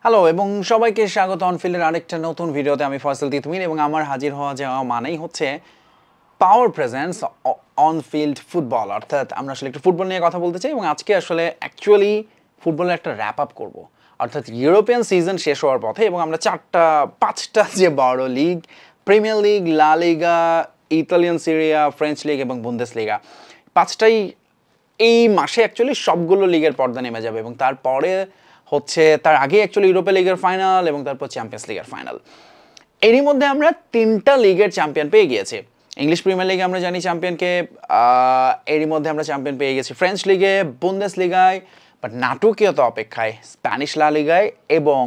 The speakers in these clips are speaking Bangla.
হ্যালো এবং সবাইকে স্বাগত অনফিল্ডের আরেকটা নতুন ভিডিওতে। আমি ফয়সাল তিতুমির এবং আমার হাজির হওয়া যাওয়া মানেই হচ্ছে পাওয়ার প্রেজেন্স অন ফিল্ড ফুটবল, অর্থাৎ আমরা আসলে একটু ফুটবল নিয়ে কথা বলতে চাই এবং আজকে আসলে অ্যাকচুয়ালি ফুটবলের একটা র্যাপ আপ করবো। অর্থাৎ ইউরোপিয়ান সিজন শেষ হওয়ার পথে এবং আমরা পাঁচটা যে বড় লিগ, প্রিমিয়ার লিগ, লা লিগা, ইতালিয়ান সিরিয়া, ফ্রেঞ্চ লিগ এবং বুন্দেসলিগা, পাঁচটাই এই মাসে অ্যাকচুয়ালি সবগুলো লিগের পর্দা নেমে যাবে এবং তারপরে হচ্ছে তার আগে অ্যাকচুয়ালি ইউরোপা লিগের ফাইনাল এবং তারপর চ্যাম্পিয়ন্স লিগের ফাইনাল। এরই মধ্যে আমরা তিনটা লিগের চ্যাম্পিয়ন পেয়ে গিয়েছি। ইংলিশ প্রিমিয়ার লিগে আমরা জানি চ্যাম্পিয়নকে, এরই মধ্যে আমরা চ্যাম্পিয়ন পেয়ে গেছি ফ্রেঞ্চ লিগে, বুন্দেস লিগায়, বাট নাটকীয়তা অপেক্ষায় স্প্যানিশ লা লিগায় এবং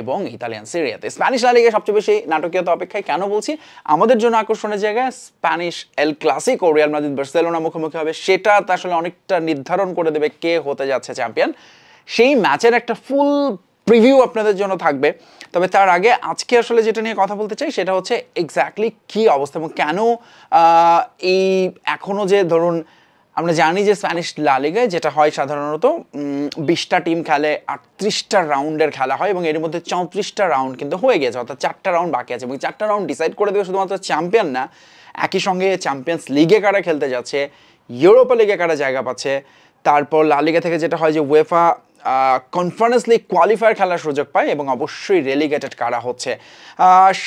এবং ইতালিয়ান সিরিয়াতে। স্প্যানিশ লা লিগায় সবচেয়ে বেশি নাটকীয়তা অপেক্ষায় কেন বলছি? আমাদের জন্য আকর্ষণের জায়গায় Spanish El Clasico, Real Madrid Barcelona মুখোমুখি হবে, সেটা আসলে অনেকটা নির্ধারণ করে দেবে কে হতে যাচ্ছে চ্যাম্পিয়ন। সেই ম্যাচের একটা ফুল প্রিভিউ আপনাদের জন্য থাকবে। তবে তার আগে আজকে আসলে যেটা নিয়ে কথা বলতে চাই সেটা হচ্ছে এক্স্যাক্টলি কী অবস্থা এবং কেন এই এখনও যে ধরুন আমরা জানি যে স্প্যানিশ লা লিগায় যেটা হয় সাধারণত 20টা টিম খেলে, 38টা রাউন্ডের খেলা হয় এবং এর মধ্যে 34টা রাউন্ড কিন্তু হয়ে গেছে, অর্থাৎ 4টা রাউন্ড বাকি আছে এবং 4টা রাউন্ড ডিসাইড করে দেবে শুধুমাত্র চ্যাম্পিয়ন না, একই সঙ্গে চ্যাম্পিয়ন্স লিগে কারা খেলতে যাচ্ছে, ইউরোপা লিগে কারা জায়গা পাচ্ছে, তারপর লা লিগা থেকে যেটা হয় যে উয়েফা কনফারেন্স লিগ কোয়ালিফায়ার খেলার সুযোগ পায় এবং অবশ্যই রেলিগেটেড কারা হচ্ছে।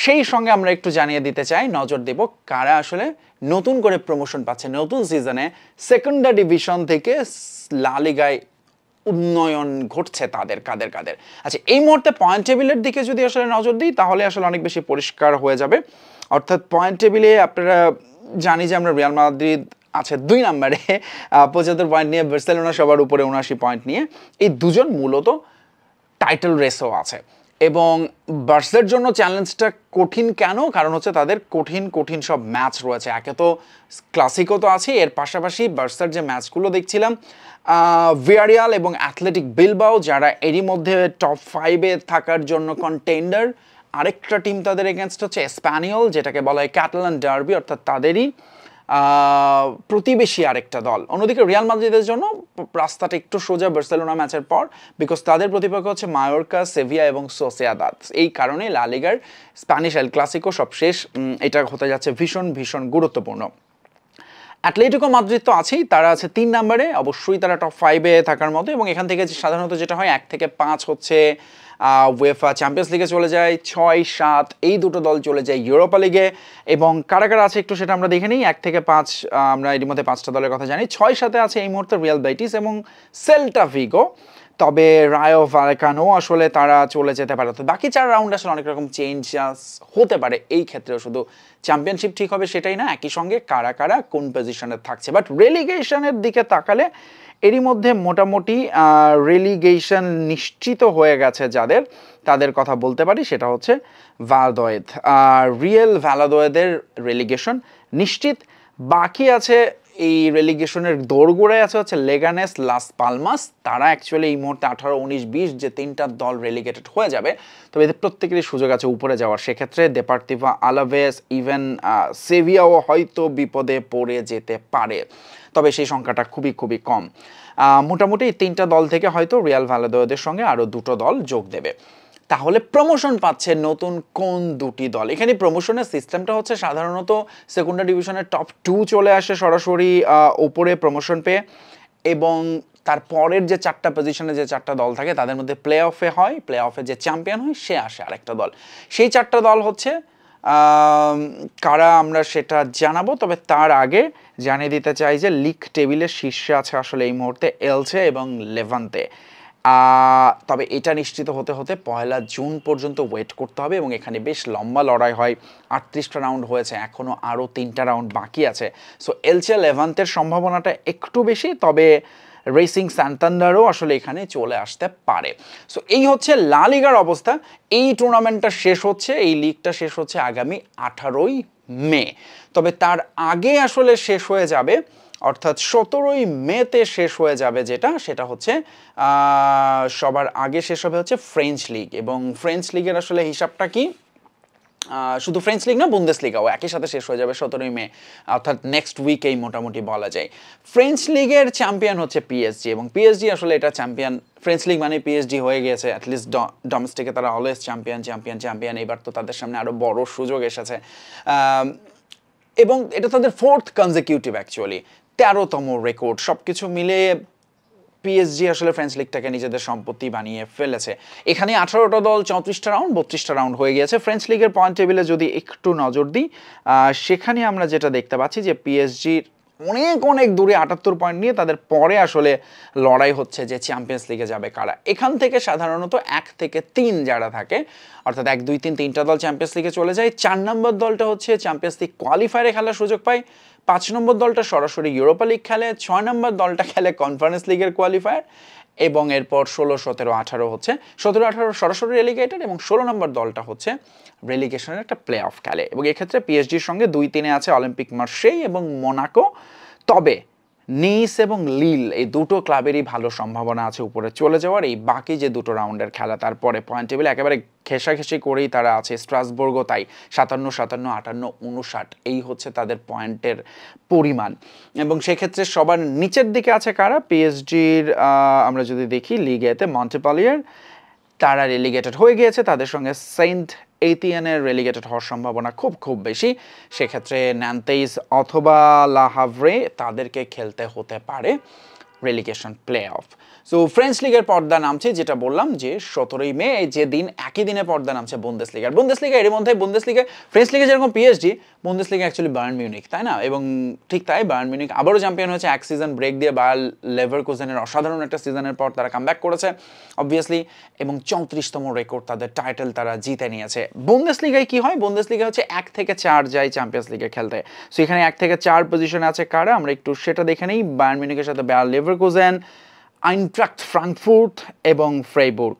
সেই সঙ্গে আমরা একটু জানিয়ে দিতে চাই, নজর দেব কারা আসলে নতুন করে প্রমোশন পাচ্ছে নতুন সিজনে, সেকেন্ডারি ডিভিশন থেকে লা লিগায় উন্নয়ন ঘটছে তাদের কাদের কাদের। আচ্ছা, এই মুহূর্তে পয়েন্ট টেবিলের দিকে যদি আসলে নজর দিই তাহলে আসলে অনেক বেশি পরিষ্কার হয়ে যাবে। অর্থাৎ পয়েন্ট টেবিলে আপনারা জানি যে আমরা রিয়াল মাদ্রিদ আছে 2 নম্বরে 75 পয়েন্ট নিয়ে, বার্সেলোনা সবার উপরে 79 পয়েন্ট নিয়ে। এই দুজন মূলত টাইটেল রেসও আছে এবং বার্সের জন্য চ্যালেঞ্জটা কঠিন কেন? কারণ হচ্ছে তাদের কঠিন কঠিন সব ম্যাচ রয়েছে। একে তো ক্লাসিকো তো আছে, এর পাশাপাশি বার্সার যে ম্যাচগুলো দেখছিলাম, ভিয়ারিয়াল এবং অ্যাথলেটিক বিলবাও, যারা এরই মধ্যে টপ 5-এ থাকার জন্য কন্টেন্ডার। আরেকটা টিম তাদের এগেনস্ট হচ্ছে স্প্যানিয়ল, যেটাকে বলা হয় ক্যাটালান ডার্বি, অর্থাৎ তাদেরই প্রতিবেশী আরেকটা দল। অন্যদিকে রিয়াল মাদ্রিদের জন্য রাস্তাটা একটু সোজা বার্সেলোনা ম্যাচের পর, বিকজ তাদের প্রতিপক্ষ হচ্ছে মায়োরকা, সেভিয়া এবং সোসিয়াদাদ। এই কারণে লা লিগার স্প্যানিশ এল ক্লাসিকো সব শেষ, এটা হতে যাচ্ছে ভীষণ ভীষণ গুরুত্বপূর্ণ। অ্যাটলেটিকো মাদ্রিদ তো আছেই, তারা আছে 3 নম্বরে, অবশ্যই তারা টপ 5-এ থাকার মতো এবং এখান থেকে সাধারণত যেটা হয় 1 থেকে 5 হচ্ছে উয়েফা চ্যাম্পিয়ন্স লিগে চলে যায়, 6-7 এই দুটো দল চলে যায় ইউরোপা লিগে। এবং কারা কারা আছে একটু সেটা আমরা দেখে নিই। 1 থেকে 5 আমরা এর মধ্যে 5টা দলের কথা জানি। 6-7-এ আছে এই মুহূর্তে রিয়াল বেটিস এবং সেল্টা ভিগো, তবে রায়ো ভালেকানো আসলে তারা চলে যেতে পারে। তো বাকি 4 রাউন্ড আসলে অনেক রকম চেঞ্জেস হতে পারে, এই ক্ষেত্রেও শুধু চ্যাম্পিয়নশিপ ঠিক হবে সেটাই না, একই সঙ্গে কারা কারা কোন পজিশনে থাকছে। বাট রেলিগেশনের দিকে তাকালে এরই মধ্যে মোটামুটি রেলিগেশন নিশ্চিত হয়ে গেছে যাদের, তাদের কথা বলতে পারি, সেটা হচ্ছে ভালাদোয়েদ। রিয়েল ভালাদোয়েদের রেলিগেশন নিশ্চিত। বাকি আছে এই রেলিগেশনের দোরগোড়ায় আছে হচ্ছে লেগানেস, লাস পালমাস। তারা অ্যাকচুয়ালি এই মুহূর্তে 18, 19, 20 যে 3টা দল রেলিগেটেড হয়ে যাবে, তবে এদের প্রত্যেকেরই সুযোগ আছে উপরে যাওয়ার। সেক্ষেত্রে দেপার্তিভা, আলাভেস, ইভেন সেভিয়াও হয়তো বিপদে পড়ে যেতে পারে, তবে সেই সংখ্যাটা খুবই খুবই কম। মোটামুটি এই 3টা দল থেকে হয়তো রিয়াল ভালাদোয়েদের সঙ্গে আরও 2টো দল যোগ দেবে। তাহলে প্রমোশন পাচ্ছে নতুন কোন 2টি দল? এখানে প্রমোশনের সিস্টেমটা হচ্ছে সাধারণত সেকেন্ডারি ডিভিশনের টপ 2 চলে আসে সরাসরি ওপরে প্রমোশন পেয়ে এবং তারপরের যে 4টা পজিশনে যে 4টা দল থাকে তাদের মধ্যে প্লে অফে হয়, প্লে অফে যে চ্যাম্পিয়ন হয় সে আসে আরেকটা দল। সেই 4টা দল হচ্ছে কারা আমরা সেটা জানাবো, তবে তার আগে জানিয়ে দিতে চাই যে লিগ টেবিলের শীর্ষে আছে আসলে এই মুহূর্তে এলচে এবং লেভান্তে। তবে এটা নিশ্চিত হতে হতে 1 জুন পর্যন্ত ওয়েট করতে হবে এবং এখানে বেশ লম্বা লড়াই হয়। 38টা রাউন্ড হয়েছে, এখনও আরও 3টা রাউন্ড বাকি আছে। সো এলচে লেভান্তের সম্ভাবনাটা একটু বেশি, তবে রেসিং সান্তান্ডারও আসলে এখানে চলে আসতে পারে। সো এই হচ্ছে লা লিগার অবস্থা। এই টুর্নামেন্টটা শেষ হচ্ছে, এই লিগটা শেষ হচ্ছে আগামী 18ই মে। তবে তার আগে আসলে শেষ হয়ে যাবে, অর্থাৎ 17ই মেতে শেষ হয়ে যাবে, সেটা হচ্ছে সবার আগে শেষ হবে হচ্ছে ফ্রেঞ্চ লিগ। এবং ফ্রেঞ্চ লিগের আসলে হিসাবটা কি? শুধু ফ্রেঞ্চ লিগ না, বুন্দেসলিগাও একই সাথে শেষ হয়ে যাবে 17ই মে, অর্থাৎ নেক্সট উইকেই মোটামুটি বলা যায়। ফ্রেঞ্চ লিগের চ্যাম্পিয়ন হচ্ছে পিএসজি, এবং পিএসজি আসলে এটা চ্যাম্পিয়ন, ফ্রেঞ্চ লিগ মানে পিএসজি হয়ে গিয়েছে, অ্যাটলিস্ট ডোমেস্টিকে তারা অলওয়েজ চ্যাম্পিয়ন চ্যাম্পিয়ন চ্যাম্পিয়ন। এবার তো তাদের সামনে আরও বড় সুযোগ এসেছে, এবং এটা তাদের 4th কনজিকিউটিভ অ্যাকচুয়ালি 13তম রেকর্ড। সব কিছু মিলে পিএসজি আসলে ফ্রেঞ্চ লিগটাকে নিজেদের সম্পত্তি বানিয়ে ফেলেছে। এখানে 18টা দল, 34টা রাউন্ড, 32টা রাউন্ড হয়ে গিয়েছে। ফ্রেঞ্চ লিগের পয়েন্ট টেবিলে যদি একটু নজর দিই, সেখানে আমরা যেটা দেখতে পাচ্ছি যে পিএসজির অনেক অনেক দূরে 78 পয়েন্ট নিয়ে তাদের পরে আসলে লড়াই হচ্ছে যে চ্যাম্পিয়ন্স লিগে যাবে কারা। এখান থেকে সাধারণত 1 থেকে 3 যারা থাকে, অর্থাৎ 1, 2, 3 তিনটা দল চ্যাম্পিয়ন্স লিগে চলে যায়। 4 নম্বর দলটা হচ্ছে চ্যাম্পিয়ন্স লিগ কোয়ালিফায়ারে খেলার সুযোগ পায়। 5 নম্বর দলটা সরাসরি ইউরোপা লিগ খেলে। 6 নম্বর দলটা খেলে কনফারেন্স লিগের কোয়ালিফায়ার, এবং এরপর 16, 17, 18 হচ্ছে 17, 18 সরাসরি রেলিগেটেড, এবং 16 নম্বর দলটা হচ্ছে রেলিগেশনের একটা প্লে অফ খেলে। এবং এক্ষেত্রে পিএসজির সঙ্গে 2-3-এ আছে অলিম্পিক মার্শেই এবং মোনাকো। তবে নিস এবং লিল এই দুটো ক্লাবেরই ভালো সম্ভাবনা আছে উপরে চলে যাওয়ার। এই বাকি যে দুটো রাউন্ডের খেলা, তারপরে পয়েন্ট টেবিল একেবারে ঘেঁষাঘেঁষি করেই তারা আছে। স্ট্রাসবুর্গও তাই, 57, 57, 58, 59 এই হচ্ছে তাদের পয়েন্টের পরিমাণ। এবং সেক্ষেত্রে সবার নিচের দিকে আছে কারা? পিএসজির আমরা যদি দেখি লিগেতে মন্টেপালিয়ার, তারা রেলিগেটেড হয়ে গিয়েছে। তাদের সঙ্গে সেন্ট এটিয়েনের রেলিগেটেড হওয়ার সম্ভাবনা খুব খুব বেশি। সেক্ষেত্রে ন্যান্তেইস অথবা লা হাভরে তাদেরকে খেলতে হতে পারে relegation play of. So French লিগের পর্দা নামছে, যেটা বললাম যে 17ই মে, যে দিন একই দিনে পর্দা নামছে বুন্দেসলিগার। বুন্দেসলিগা এর মধ্যে বুন্দেসলিগা ফ্রেঞ্চ লিগে যেরকম PSG, Bundesliga actually Bayern Munich, তাই না? এবং ঠিক তাই, বায়ার্ন মিউনিক আবারও চ্যাম্পিয়ন হয়েছে এক সিজন ব্রেক দিয়ে। বায়ার লেভারকুজেনের অসাধারণ একটা সিজনের পর তারা কামব্যাক করেছে অবভিয়াসলি, এবং 34তম রেকর্ড তাদের টাইটেল তারা জিতে নিয়েছে। বুন্দেসলিগায় কি হয়? বুন্দেসলিগা হচ্ছে 1 থেকে 4 যায় চ্যাম্পিয়ন্স লিগে খেলতে। সো এখানে 1 থেকে 4 পজিশনে আছে কারা, আমরা একটু সেটা দেখে নিই। বায়ার্ন মিউনিকের সাথে বায়ার লেভারকুজেন, আইনট্রাক্ট ফ্রাঙ্কফুর্ট এবং ফ্রাইবুর্গ।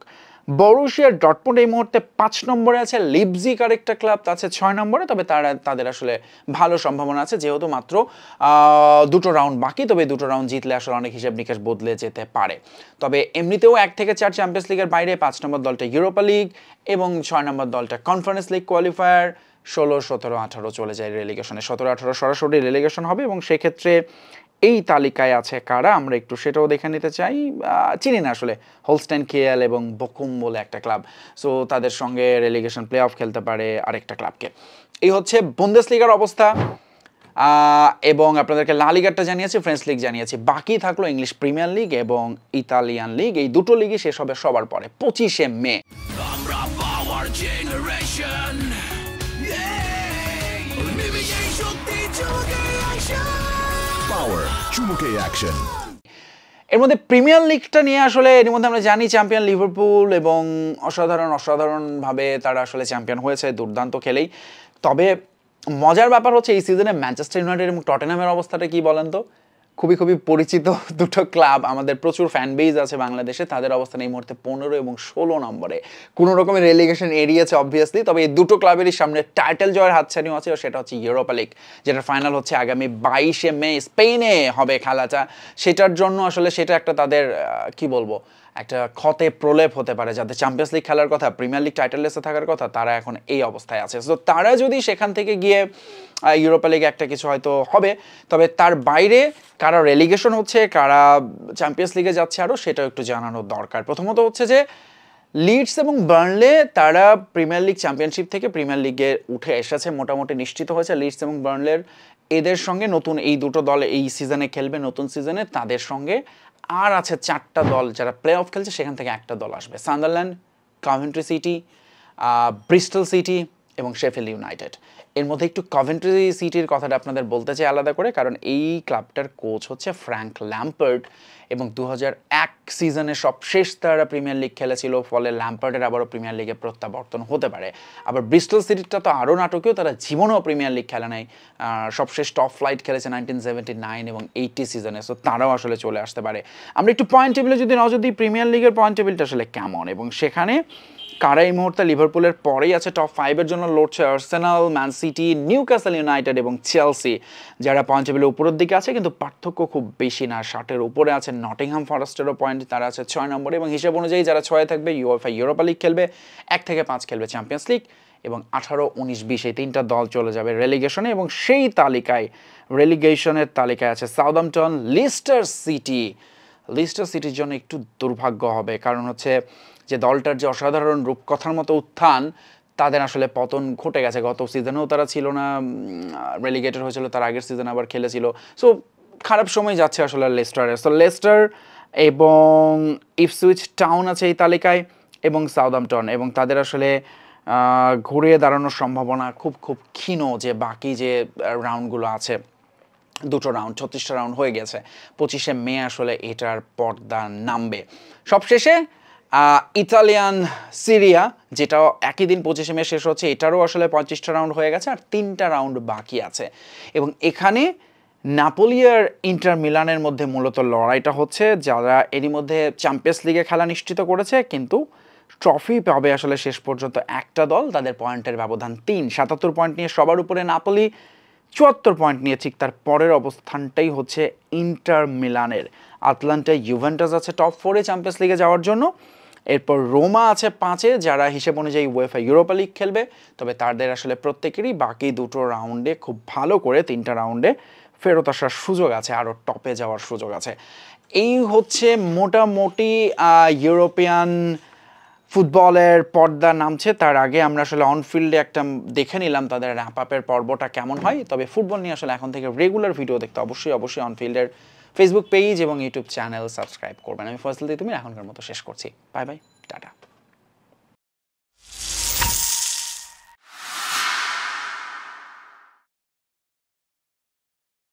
বরুশিয়া ডর্টমুন্ড এই মুহূর্তে 5 নম্বরে আছে। লিপজিগ আরেকটা ক্লাব আছে 6 নম্বরে, তবে তাদের আসলে ভালো সম্ভাবনা আছে যেহেতু মাত্র 2টো রাউন্ড বাকি। তবে 2টো রাউন্ড জিতলে আসলে অনেক হিসাব নিকাশ বদলে যেতে পারে। তবে এমনিতেও 1 থেকে 4 চ্যাম্পিয়ন্স লিগের বাইরে, 5 নম্বর দলটা ইউরোপা লিগ এবং 6 নম্বর দলটা কনফারেন্স লিগ কোয়ালিফায়ার। 16, 17, 18 চলে যায় রেলিগেশনে। 17, 18 সরাসরি রেলিগেশন হবে, এবং সেক্ষেত্রে এই তালিকায় আছে কারা আমরা একটু সেটাও দেখে নিতে চাই। চিনি না আসলে, হোলস্টাইন কিয়েল এবং বকুম বলে একটা ক্লাব, সো তাদের সঙ্গে রেলিগেশন প্লে অফ খেলতে পারে আরেকটা ক্লাবকে। এই হচ্ছে বুন্দেসলিগার অবস্থা, এবং আপনাদেরকে লা লিগারটা জানিয়েছি, ফ্রেঞ্চ লিগ জানিয়েছি। বাকি থাকলো ইংলিশ প্রিমিয়ার লিগ এবং ইতালিয়ান লিগ। এই দুটো লিগই শেষ হবে সবার পরে 25শে মে। এর মধ্যে প্রিমিয়ার লিগটা নিয়ে আসলে এর মধ্যে আমরা জানি চ্যাম্পিয়ন লিভারপুল, এবং অসাধারণভাবে তারা আসলে চ্যাম্পিয়ন হয়েছে দুর্দান্ত খেলেই। তবে মজার ব্যাপার হচ্ছে এই সিজনে ম্যানচেস্টার ইউনাইটেড এবং টটেনহামের অবস্থাটা কি বলেন তো? খুবই খুবই পরিচিত দুটো ক্লাব, আমাদের প্রচুর ফ্যান বেজ আছে বাংলাদেশে। তাদের অবস্থান এই মুহূর্তে 15 এবং 16 নম্বরে, কোনো রকমের রেলিগেশন এড়িয়েছে অবভিয়াসলি। তবে এই দুটো ক্লাবেরই সামনে টাইটেল জয়ের হাতছানিও আছে, সেটা হচ্ছে ইউরোপা লিগ, যেটার ফাইনাল হচ্ছে আগামী 22শে মে স্পেনে হবে খেলাটা। সেটার জন্য আসলে সেটা একটা তাদের কি বলবো, একটা ক্ষতে প্রলেপ হতে পারে। যাদের চ্যাম্পিয়ন্স লিগ খেলার কথা, প্রিমিয়ার লিগ টাইটেল রেসে থাকার কথা, তারা এখন এই অবস্থায় আছে। তো তারা যদি সেখান থেকে গিয়ে ইউরোপা লিগে একটা কিছু হয়তো হবে, তবে তার বাইরে কারা রেলিগেশন হচ্ছে, কারা চ্যাম্পিয়ন্স লিগে যাচ্ছে আরও, সেটাও একটু জানানোর দরকার। প্রথমত হচ্ছে যে লিডস এবং বার্নলে তারা প্রিমিয়ার লিগ চ্যাম্পিয়নশিপ থেকে প্রিমিয়ার লিগে উঠে এসেছে, মোটামুটি নিশ্চিত হয়েছে লিডস এবং বার্নলের। এদের সঙ্গে নতুন এই দুটো দল এই সিজনে খেলবে, নতুন সিজনে তাদের সঙ্গে আর আছে 4টা দল যারা প্লে অফ খেলছে, সেখান থেকে একটা দল আসবে। Sunderland, Coventry city, Bristol city এবং শেফিল্ড ইউনাইটেড। এর মধ্যে একটু কভেন্ট্রি সিটির কথাটা আপনাদের বলতে চাই আলাদা করে, কারণ এই ক্লাবটার কোচ হচ্ছে ফ্র্যাঙ্ক ল্যাম্পার্ড, এবং 2001 সিজনে সবশেষ তারা প্রিমিয়ার লিগ খেলেছিল, ফলে ল্যাম্পার্ডের আবারও প্রিমিয়ার লিগে প্রত্যাবর্তন হতে পারে। আবার ব্রিস্টল সিটিটা তো আরও নাটকীয়, তারা জীবনেও প্রিমিয়ার লিগ খেলে নাই, সবশেষ টপ ফ্লাইট খেলেছে 1979 এবং 80 সিজনে, সো তারাও আসলে চলে আসতে পারে। আমরা একটু পয়েন্ট টেবিলে যদি নজর দিই, প্রিমিয়ার লিগের পয়েন্ট টেবিলটা আসলে কেমন, এবং সেখানে কারা এই মুহূর্তে লিভারপুলের পরেই আছে টপ 5-এর জন্য লড়ছে Arsenal, man city, Newcastle United এবং চেলসি, যারা পয়েন্ট টেবিলের উপরের দিকে আছে, কিন্তু পার্থক্য খুব বেশি না। 60-এর উপরে আছে নটিংহাম ফরেস্টেরও পয়েন্ট, তারা আছে 6 নম্বরে, এবং হিসাব অনুযায়ী যারা 6-এ থাকবে ইউএফএ ইউরোপা লিগ খেলবে, 1 থেকে 5 খেলবে চ্যাম্পিয়ন্স লিগ, এবং 18-19-20 এই তিনটা দল চলে যাবে রেলিগেশনে এবং সেই তালিকায় রেলিগেশনের তালিকায় আছে সাউদাম্পটন, লিস্টার সিটির জন্য একটু দুর্ভাগ্য হবে, কারণ হচ্ছে যে দলটার যে অসাধারণ রূপকথার মতো উত্থান, তাদের আসলে পতন ঘটে গেছে। গত সিজনেও তারা ছিল না, রেলিগেটেড হয়েছিল, তার আগের সিজনে আবার খেলেছিল। সো খারাপ সময় যাচ্ছে আসলে লেস্টারের। সো লেস্টার এবং ইপসুইচ টাউন আছে এই তালিকায় এবং সাউদাম্পটন, এবং তাদের আসলে ঘুরিয়ে দাঁড়ানোর সম্ভাবনা খুব খুব ক্ষীণ, যে বাকি যে রাউন্ডগুলো আছে, দুটো রাউন্ড, 36টা রাউন্ড হয়ে গেছে, 25শে মে আসলে এটার পর্দা নামবে। সবশেষে ইতালিয়ান সিরিয়া, যেটাও একই দিন 25শে মে শেষ হচ্ছে, এটারও আসলে 35টা রাউন্ড হয়ে গেছে আর 3টা রাউন্ড বাকি আছে, এবং এখানে নাপোলি আর ইন্টার মিলানের মধ্যে মূলত লড়াইটা হচ্ছে, যারা এরই মধ্যে চ্যাম্পিয়ন্স লিগে খেলা নিশ্চিত করেছে, কিন্তু ট্রফি পাবে আসলে শেষ পর্যন্ত একটা দল, তাদের পয়েন্টের ব্যবধান 3, 77 পয়েন্ট নিয়ে সবার উপরে নাপোলি, 74 পয়েন্ট নিয়ে ঠিক তার পরের অবস্থানটাই হচ্ছে ইন্টার মিলানের। আটলান্টা, ইউভেন্টাস আছে টপ 4-এ চ্যাম্পিয়ন্স লিগে যাওয়ার জন্য, এরপর রোমা আছে 5-এ, যারা হিসেব অনুযায়ী উয়েফা ইউরোপা লিগ খেলবে, তবে তাদের আসলে প্রত্যেকেরই বাকি দুটো রাউন্ডে খুব ভালো করে 3টা রাউন্ডে ফেরত আসার সুযোগ আছে, আরও টপে যাওয়ার সুযোগ আছে। এই হচ্ছে মোটামুটি ইউরোপিয়ান ফুটবলের পর্দা নামছে। তার আগে আমরা আসলে অনফিল্ডে একটা দেখে নিলাম তাদের র্যাপ আপের পর্বটা কেমন হয়। তবে ফুটবল নিয়ে আসলে এখন থেকে রেগুলার ভিডিও দেখতে অবশ্যই অনফিল্ডের ফেসবুক পেজ এবং ইউটিউব চ্যানেল সাবস্ক্রাইব করবেন। আমি ফয়সাল তিতুমির এখনকার মতো শেষ করছি। Bye bye, tata.